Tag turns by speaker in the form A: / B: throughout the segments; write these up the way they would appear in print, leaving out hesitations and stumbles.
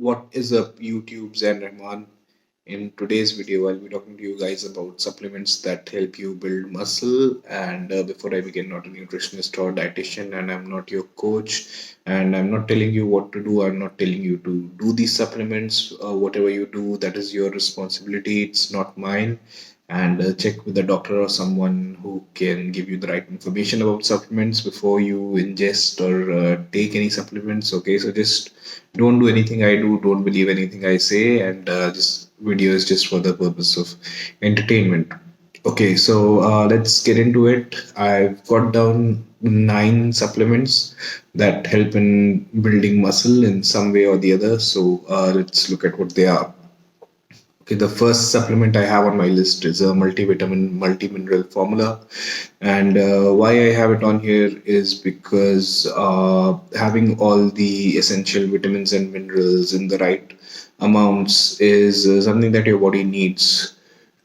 A: What is up, YouTubes and Rahman? In today's video, I'll be talking to you guys about supplements that help you build muscle. And before I begin, not a nutritionist or dietitian, and I'm not your coach, and I'm not telling you what to do. I'm not telling you to do these supplements. Whatever you do, that is your responsibility. It's not mine. And check with a doctor or someone who can give you the right information about supplements before you ingest or take any supplements. Okay, so just don't do anything I do, don't believe anything I say, and this video is just for the purpose of entertainment. Okay, so let's get into it. I've got down 9 supplements that help in building muscle in some way or the other. So let's look at what they are. Okay, the first supplement I have on my list is a multivitamin, multi-mineral formula. And why I have it on here is because having all the essential vitamins and minerals in the right amounts is something that your body needs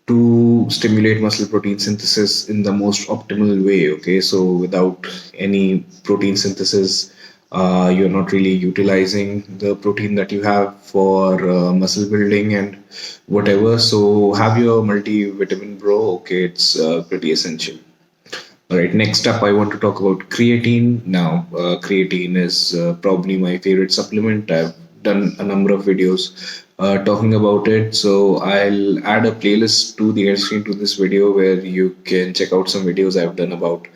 A: to stimulate muscle protein synthesis in the most optimal way. Okay, so without any protein synthesis, you're not really utilizing the protein that you have for muscle building and whatever. So have your multivitamin, bro. Okay, it's pretty essential. All right, next up, I want to talk about creatine. Now, creatine is probably my favorite supplement. I've done a number of videos talking about it. So, I'll add a playlist to the end screen to this video where you can check out some videos I've done about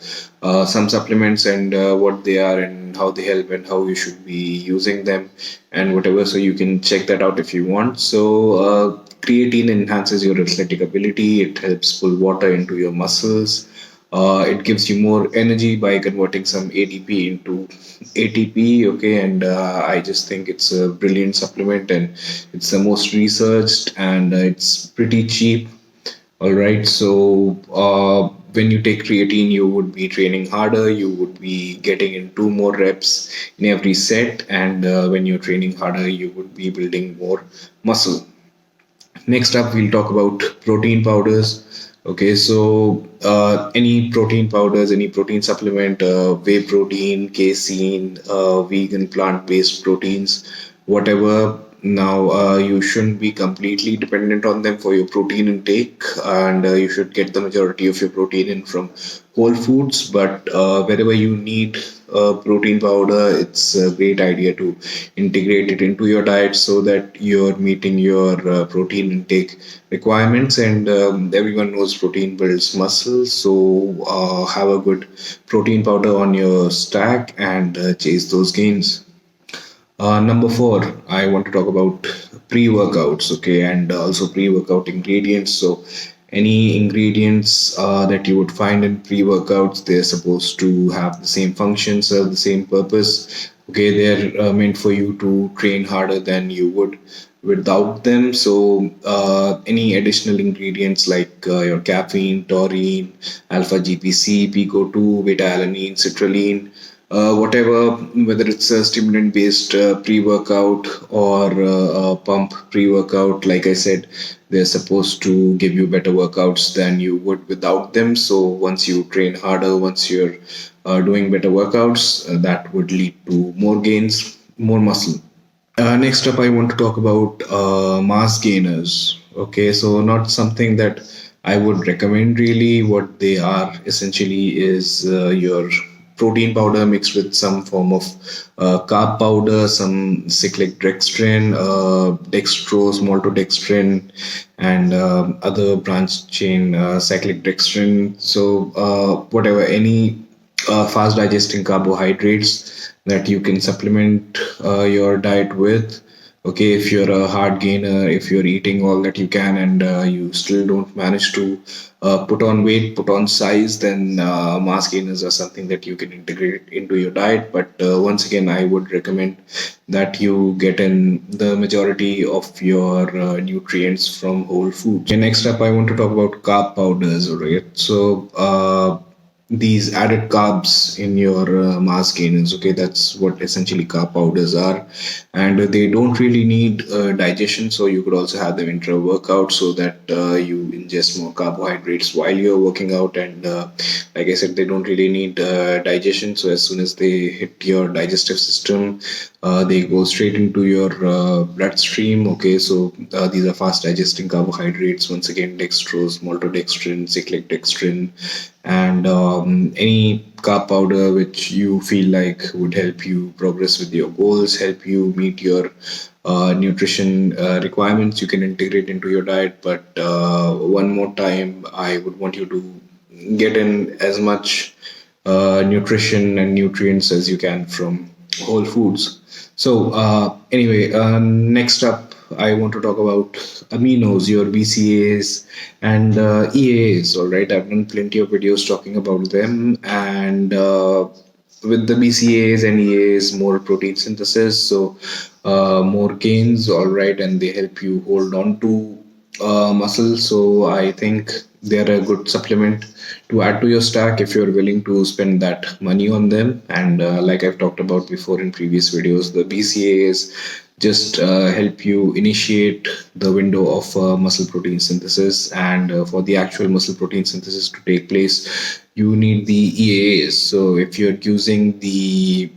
A: some supplements and what they are and how they help and how you should be using them and whatever. So, you can check that out if you want. So, creatine enhances your athletic ability, it helps pull water into your muscles. It gives you more energy by converting some ADP into ATP. Okay, and I just think it's a brilliant supplement, and it's the most researched, and it's pretty cheap. All right, so when you take creatine, you would be training harder. You would be getting in 2 more reps in every set, and when you're training harder, you would be building more muscle. Next up, we'll talk about protein powders. Okay, so any protein powders, any protein supplement, whey protein, casein, vegan plant-based proteins, whatever. Now, you shouldn't be completely dependent on them for your protein intake, and you should get the majority of your protein in from whole foods. But wherever you need protein powder, it's a great idea to integrate it into your diet so that you're meeting your protein intake requirements. And everyone knows protein builds muscle, so have a good protein powder on your stack and chase those gains. Number four, I want to talk about pre-workouts, okay, and also pre-workout ingredients. So, any ingredients that you would find in pre-workouts, they're supposed to have the same function, serve the same purpose. Okay, they're meant for you to train harder than you would without them. So, any additional ingredients like your caffeine, taurine, alpha GPC, pico 2, beta alanine, citrulline, whatever, whether it's a stimulant based pre workout or a pump pre workout, like I said, they're supposed to give you better workouts than you would without them. So once you train harder, once you're doing better workouts, that would lead to more gains, more muscle. Next up, I want to talk about mass gainers. Okay, so not something that I would recommend really. What they are essentially is your protein powder mixed with some form of carb powder, some cyclic dextrin, dextrose, maltodextrin, and other branch chain cyclic dextrin. So, whatever, any fast digesting carbohydrates that you can supplement your diet with. Okay, if you're a hard gainer, if you're eating all that you can and you still don't manage to put on weight, put on size, then mass gainers are something that you can integrate into your diet. But once again, I would recommend that you get in the majority of your nutrients from whole food. Okay, next up, I want to talk about carb powders. All right, so these added carbs in your mass gainers. Okay, that's what essentially carb powders are, and they don't really need digestion. So you could also have them intra workout so that you ingest more carbohydrates while you're working out. And like I said, they don't really need digestion. So as soon as they hit your digestive system, They go straight into your bloodstream. Okay, so these are fast digesting carbohydrates. Once again, dextrose, maltodextrin, cyclic dextrin, and any carb powder which you feel like would help you progress with your goals, help you meet your nutrition requirements, you can integrate into your diet. But one more time, I would want you to get in as much nutrition and nutrients as you can from whole foods. So, anyway, next up, I want to talk about aminos, your BCAAs and EAAs. All right, I've done plenty of videos talking about them, and with the BCAAs and EAAs, more protein synthesis, so more gains. All right, and they help you hold on to muscle. So I think they're a good supplement to add to your stack if you're willing to spend that money on them. And like I've talked about before in previous videos, the BCAAs just help you initiate the window of muscle protein synthesis. And for the actual muscle protein synthesis to take place, you need the EAAs. So if you're using the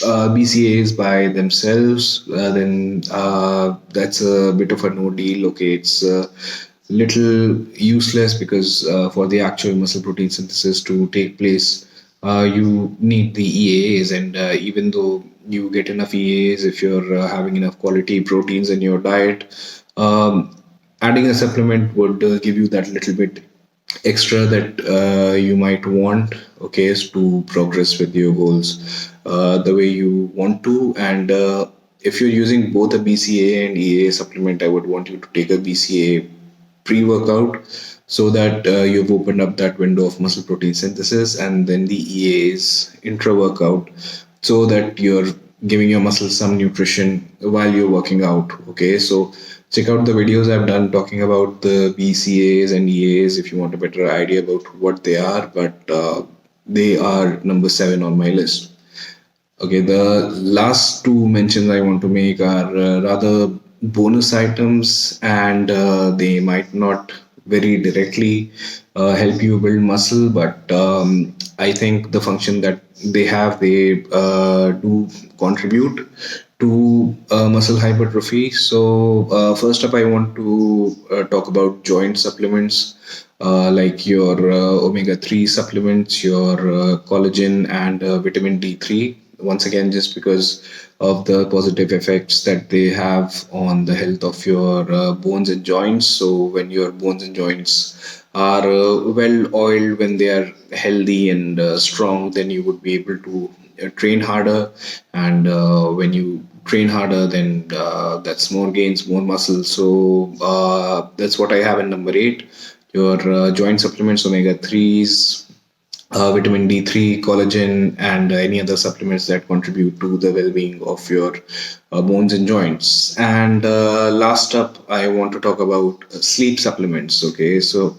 A: BCAAs by themselves, then that's a bit of a no deal. Okay, it's little useless because for the actual muscle protein synthesis to take place, you need the EAAs, and even though you get enough EAAs if you're having enough quality proteins in your diet, um, adding a supplement would give you that little bit extra that you might want, okay, is to progress with your goals the way you want to. And if you're using both a BCA and EA supplement, I would want you to take a BCA pre-workout so that you've opened up that window of muscle protein synthesis, and then the EA is intra-workout so that you're giving your muscles some nutrition while you're working out. Okay, so check out the videos I've done talking about the BCAs and EAs if you want a better idea about what they are. But they are number 7 on my list. Okay, the last two mentions I want to make are rather bonus items, and they might not very directly help you build muscle, but I think the function that they have, they do contribute to muscle hypertrophy. So, first up, I want to talk about joint supplements like your omega 3 supplements, your collagen, and vitamin D3. Once again, just because of the positive effects that they have on the health of your bones and joints. So, when your bones and joints are well oiled, when they are healthy and strong, then you would be able to train harder. And when you train harder, then that's more gains, more muscle. So that's what I have in number 8. Your joint supplements, omega 3s, vitamin D3, collagen, and any other supplements that contribute to the well-being of your bones and joints. And last up, I want to talk about sleep supplements. Okay, so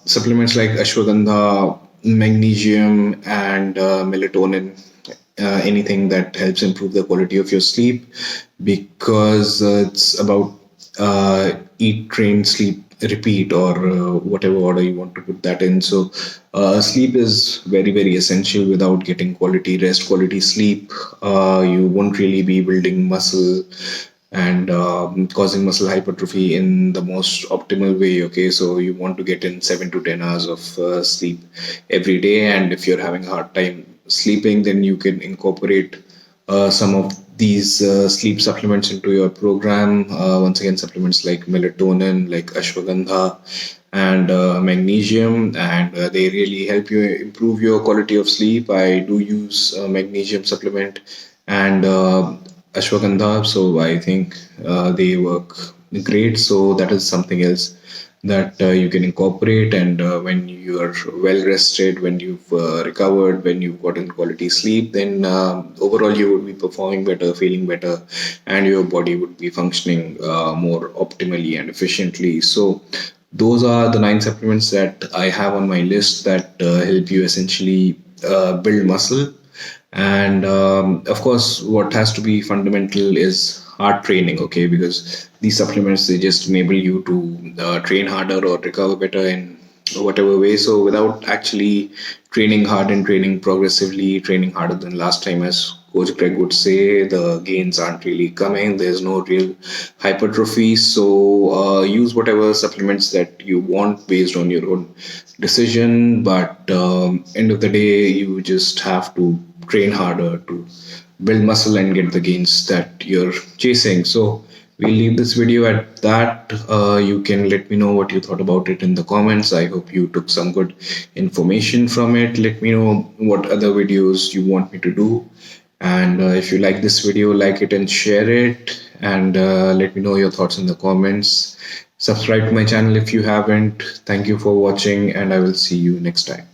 A: supplements like ashwagandha, magnesium, and melatonin, anything that helps improve the quality of your sleep, because it's about eat, train, sleep, repeat, or whatever order you want to put that in. So sleep is very, very essential. Without getting quality rest, quality sleep, you won't really be building muscle and causing muscle hypertrophy in the most optimal way. Okay, so you want to get in 7 to 10 hours of sleep every day, and if you're having a hard time sleeping, then you can incorporate some of these sleep supplements into your program. Once again, supplements like melatonin, like ashwagandha, and magnesium, and they really help you improve your quality of sleep. I do use magnesium supplement and ashwagandha, so I think they work great. So that is something else that you can incorporate. And when you are well rested, when you've recovered, when you've gotten quality sleep, then overall you would be performing better, feeling better, and your body would be functioning more optimally and efficiently. So those are the 9 supplements that I have on my list that help you essentially build muscle. And of course, what has to be fundamental is hard training, okay? Because these supplements, they just enable you to train harder or recover better in whatever way. So without actually training hard and training progressively, training harder than last time as Coach Greg would say, the gains aren't really coming. There's no real hypertrophy. So use whatever supplements that you want based on your own decision. But end of the day, you just have to train harder to build muscle and get the gains that you're chasing. So we'll leave this video at that. You can let me know what you thought about it in the comments. I hope you took some good information from it. Let me know what other videos you want me to do. And if you like this video, like it and share it. And let me know your thoughts in the comments. Subscribe to my channel if you haven't. Thank you for watching, and I will see you next time.